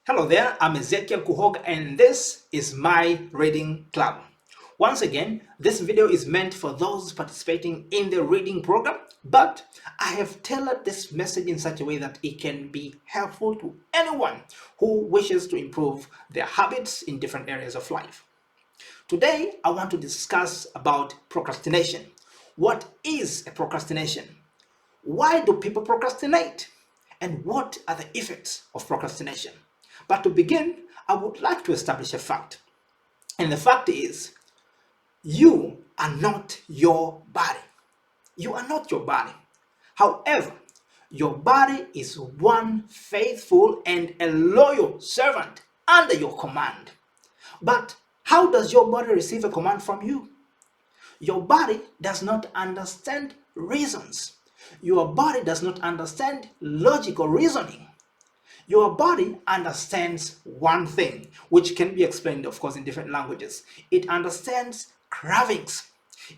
Hello there, I'm Ezekiel Kuhoga and this is my reading club. Once again, this video is meant for those participating in the reading program, but I have tailored this message in such a way that it can be helpful to anyone who wishes to improve their habits in different areas of life. Today, I want to discuss about procrastination. What is a procrastination? Why do people procrastinate? And what are the effects of procrastination? But to begin, I would like to establish a fact. And the fact is, you are not your body. You are not your body. However, your body is one faithful and a loyal servant under your command. But how does your body receive a command from you? Your body does not understand reasons. Your body does not understand logical reasoning. Your body understands one thing, which can be explained, of course, in different languages. It understands cravings.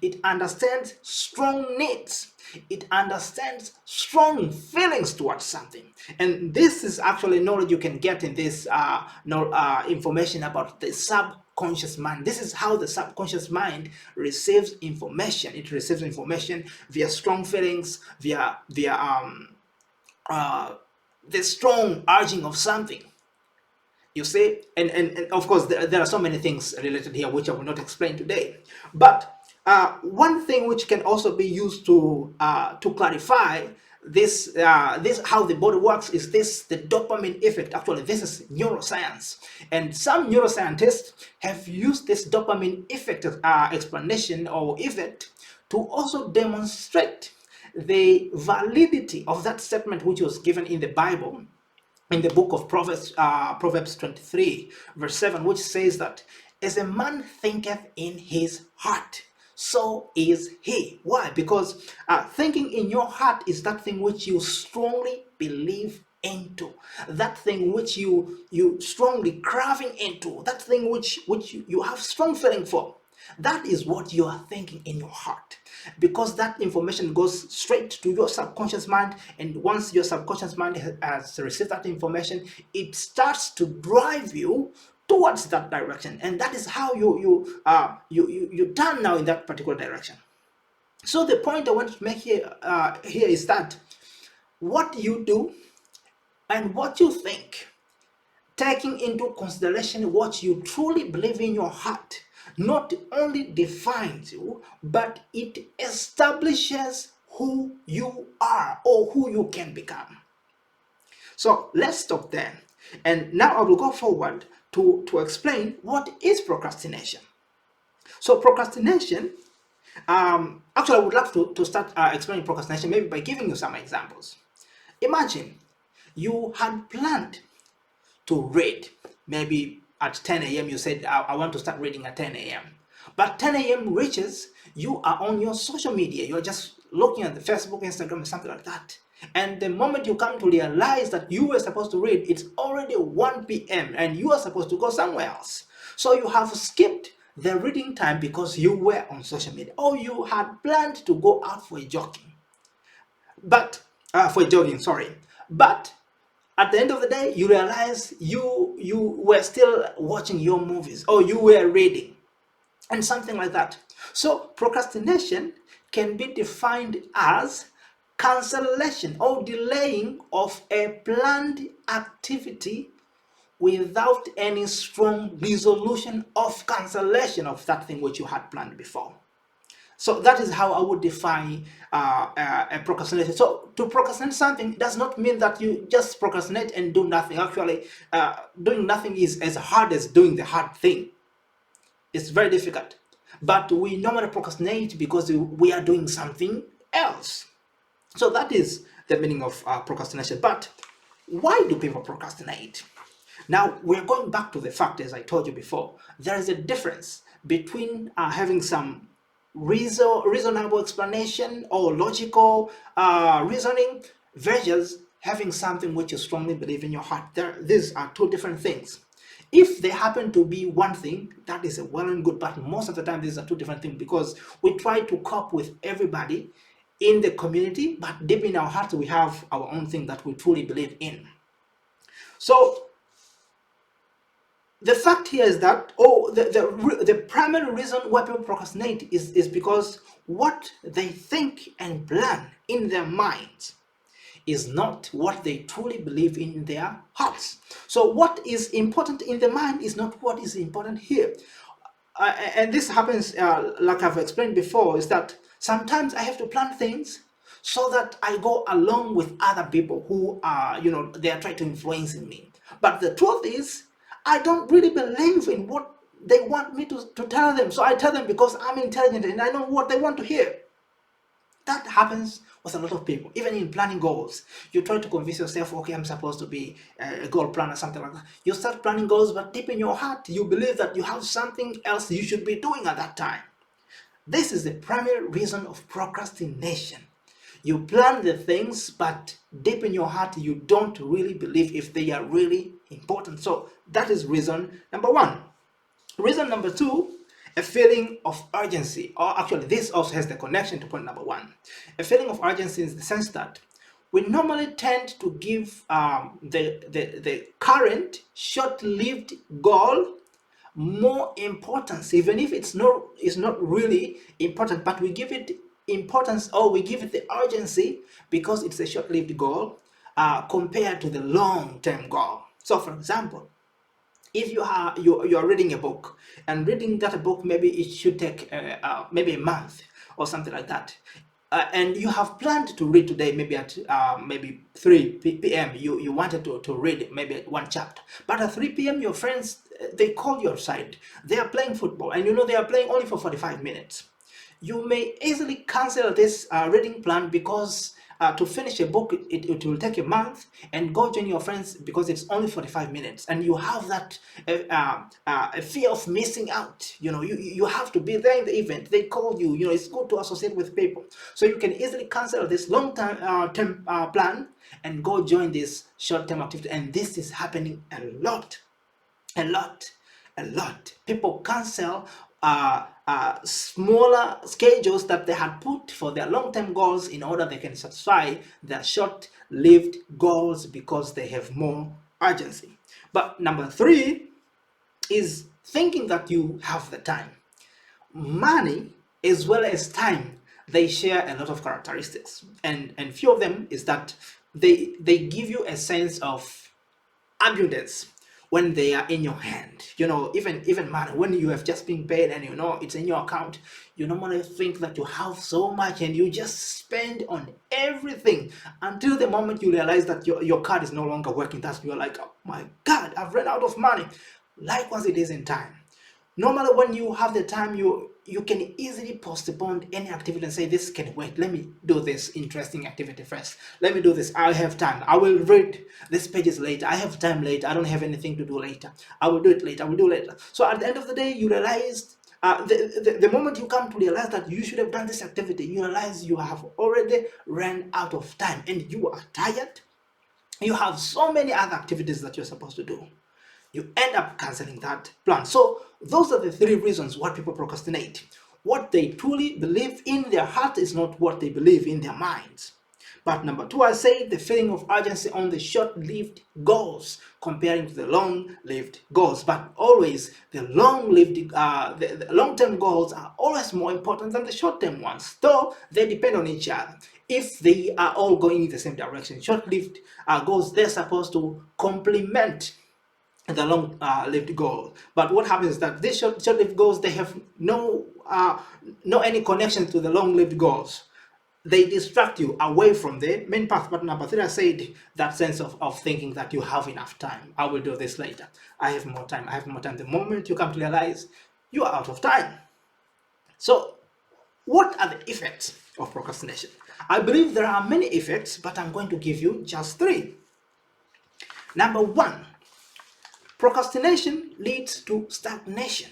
It understands strong needs. It understands strong feelings towards something. And this is actually knowledge you can get in this information about the subconscious mind. This is how the subconscious mind receives information. It receives information via strong feelings, via the strong urging of something. You see, and of course there are so many things related here which I will not explain today. But one thing which can also be used to clarify this how the body works is this the dopamine effect. Actually, this is neuroscience, and some neuroscientists have used this dopamine effect explanation or effect to also demonstrate the validity of that statement which was given in the Bible in the book of Proverbs 23, verse 7, which says that as a man thinketh in his heart, so is he. Why? Because thinking in your heart is that thing which you strongly believe into, that thing which you strongly craving into, that thing which you have strong feeling for. That is what you are thinking in your heart, because that information goes straight to your subconscious mind, and once your subconscious mind has received that information, it starts to drive you towards that direction, and that is how you turn now in that particular direction. So the point I want to make here is that what you do and what you think, taking into consideration what you truly believe in your heart, not only defines you, but it establishes who you are or who you can become. So let's stop there. And now I will go forward to explain what is procrastination. So procrastination, actually I would love to start explaining procrastination maybe by giving you some examples. Imagine you had planned to read. Maybe at 10 a.m. you said, I want to start reading at 10 a.m. But 10 a.m. reaches, you are on your social media. You're just looking at the Facebook, Instagram, and something like that. And the moment you come to realize that you were supposed to read, it's already 1 p.m. and you are supposed to go somewhere else. So you have skipped the reading time because you were on social media, or you had planned to go out for a jogging. But at the end of the day, you realize you were still watching your movies or you were reading and something like that. So procrastination can be defined as cancellation or delaying of a planned activity without any strong resolution of cancellation of that thing which you had planned before. So that is how I would define a procrastination. So to procrastinate something does not mean that you just procrastinate and do nothing. Actually, doing nothing is as hard as doing the hard thing. It's very difficult. But we normally procrastinate because we are doing something else. So that is the meaning of procrastination. But why do people procrastinate? Now, we're going back to the fact, as I told you before, there is a difference between having some reasonable explanation or logical reasoning versus having something which you strongly believe in your heart. These are two different things. If they happen to be one thing, that is a well and good, but most of the time these are two different things, because we try to cope with everybody in the community, but deep in our hearts we have our own thing that we truly believe in. So The fact here is that, the primary reason why people procrastinate is because what they think and plan in their minds is not what they truly believe in their hearts. So what is important in the mind is not what is important here. And this happens, like I've explained before, is that sometimes I have to plan things so that I go along with other people who are, they are trying to influence me. But the truth is, I don't really believe in what they want me to tell them. So I tell them because I'm intelligent and I know what they want to hear. That happens with a lot of people. Even in planning goals, you try to convince yourself, okay, I'm supposed to be a goal planner, something like that. You start planning goals, but deep in your heart, you believe that you have something else you should be doing at that time. This is the primary reason of procrastination. You plan the things, but deep in your heart, you don't really believe if they are really important. So that is reason number one. Reason number two, a feeling of urgency. Or actually, this also has the connection to point number one. A feeling of urgency in the sense that we normally tend to give the current short-lived goal more importance, even if it's not really important, but we give it importance, or we give it the urgency because it's a short-lived goal, compared to the long-term goal. So for example, if you are reading a book, and reading that book, maybe it should take maybe a month or something like that, and you have planned to read today, maybe at maybe 3 p.m. You wanted to read maybe one chapter, but at 3 p.m. your friends, they call you outside. They are playing football, and they are playing only for 45 minutes. You may easily cancel this reading plan because to finish a book, it will take a month, and go join your friends because it's only 45 minutes, and you have that a fear of missing out. You have to be there in the event. They call you. It's good to associate with people, so you can easily cancel this long-term plan and go join this short-term activity. And this is happening a lot, a lot, a lot. People cancel smaller schedules that they had put for their long-term goals in order they can satisfy their short-lived goals because they have more urgency. But number three is thinking that you have the time. Money as well as time, they share a lot of characteristics, and few of them is that they give you a sense of abundance when they are in your hand. Even money, when you have just been paid and it's in your account, you normally think that you have so much, and you just spend on everything until the moment you realize that your card is no longer working. That's you're like, oh my god, I've run out of money. Likewise it is in time. Normally when you have the time, you can easily postpone any activity and say, this can wait, let me do this interesting activity first, let me do this, I have time, I will read these pages later, I have time later, I don't have anything to do later, I will do it later, I will do it later. So at the end of the day, you realize, the moment you come to realize that you should have done this activity, you realize you have already ran out of time, and you are tired. You have so many other activities that you're supposed to do. You end up canceling that plan. So those are the three reasons why people procrastinate. What they truly believe in their heart is not what they believe in their minds. But number two, I say the feeling of urgency on the short-lived goals comparing to the long-lived goals. But always the the long-term goals are always more important than the short-term ones, though they depend on each other. If they are all going in the same direction, short-lived goals, they're supposed to complement the long-lived goal. But what happens is that these short-lived goals, they have no any connection to the long-lived goals. They distract you away from the main path. But number three, I said that sense of thinking that you have enough time. I will do this later. I have more time. I have more time. The moment you come to realize you are out of time. So what are the effects of procrastination? I believe there are many effects, but I'm going to give you just three. Number one, procrastination leads to stagnation.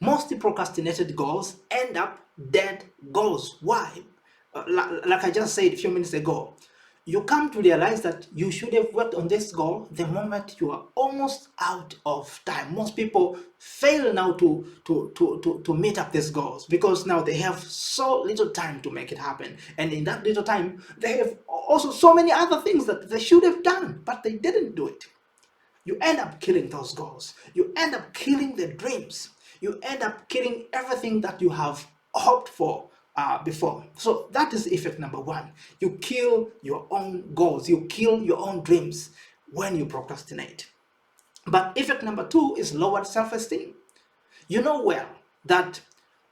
Most procrastinated goals end up dead goals. Why? Like I just said a few minutes ago, you come to realize that you should have worked on this goal the moment you are almost out of time. Most people fail now to meet up these goals because now they have so little time to make it happen. And in that little time, they have also so many other things that they should have done, but they didn't do it. you end up killing those goals. You end up killing the dreams. You end up killing everything that you have hoped for before. So that is effect number one. You kill your own goals. You kill your own dreams when you procrastinate. But effect number two is lowered self-esteem. You know well that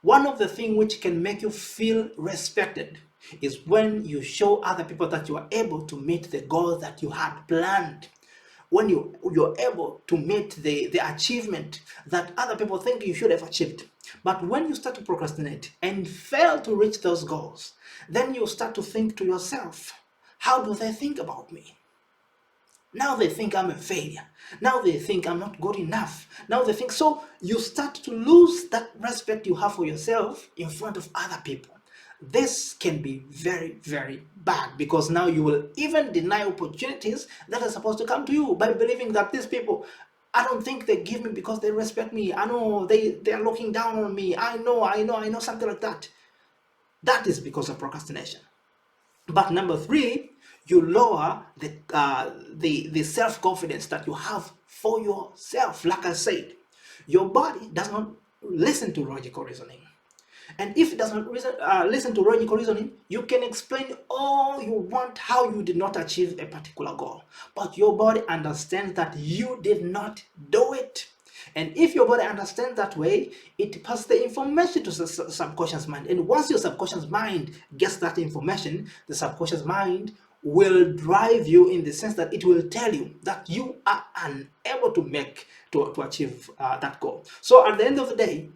one of the things which can make you feel respected is when you show other people that you are able to meet the goal that you had planned. When you're able to meet the achievement that other people think you should have achieved. But when you start to procrastinate and fail to reach those goals, then you start to think to yourself, how do they think about me? Now they think I'm a failure. Now they think I'm not good enough. Now they think, so you start to lose that respect you have for yourself in front of other people. This can be very, very bad, because now you will even deny opportunities that are supposed to come to you by believing that these people, I don't think they give me because they respect me. I know they are looking down on me. I know, something like that. That is because of procrastination. But number three, you lower the self-confidence that you have for yourself. Like I said, your body does not listen to logical reasoning. And if it does not listen to logical reasoning, you can explain all you want how you did not achieve a particular goal. But your body understands that you did not do it. And if your body understands that way, it passes the information to the subconscious mind. And once your subconscious mind gets that information, the subconscious mind will drive you in the sense that it will tell you that you are unable to achieve that goal. So at the end of the day,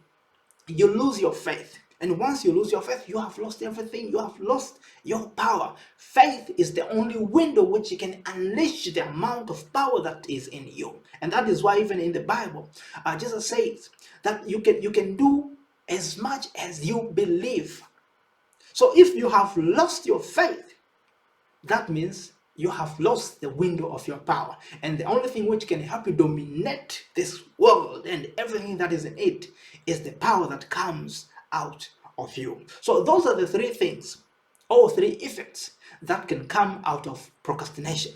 you lose your faith. And once you lose your faith, you have lost everything. You have lost your power. Faith is the only window which you can unleash the amount of power that is in you. And that is why even in the Bible, Jesus says that you can do as much as you believe. So if you have lost your faith, that means you have lost the window of your power. And the only thing which can help you dominate this world and everything that is in it is the power that comes out of you. So those are the three things, or three effects that can come out of procrastination.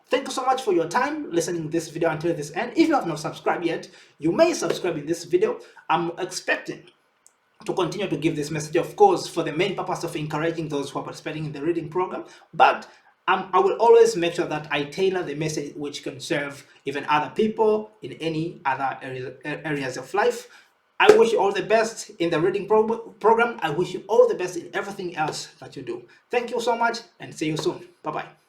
Thank you so much for your time listening to this video until this end. If you have not subscribed yet, you may subscribe in this video. I'm expecting to continue to give this message, of course, for the main purpose of encouraging those who are participating in the reading program. But I will always make sure that I tailor the message which can serve even other people in any other areas of life. I wish you all the best in the reading program. I wish you all the best in everything else that you do. Thank you so much, and see you soon. Bye-bye.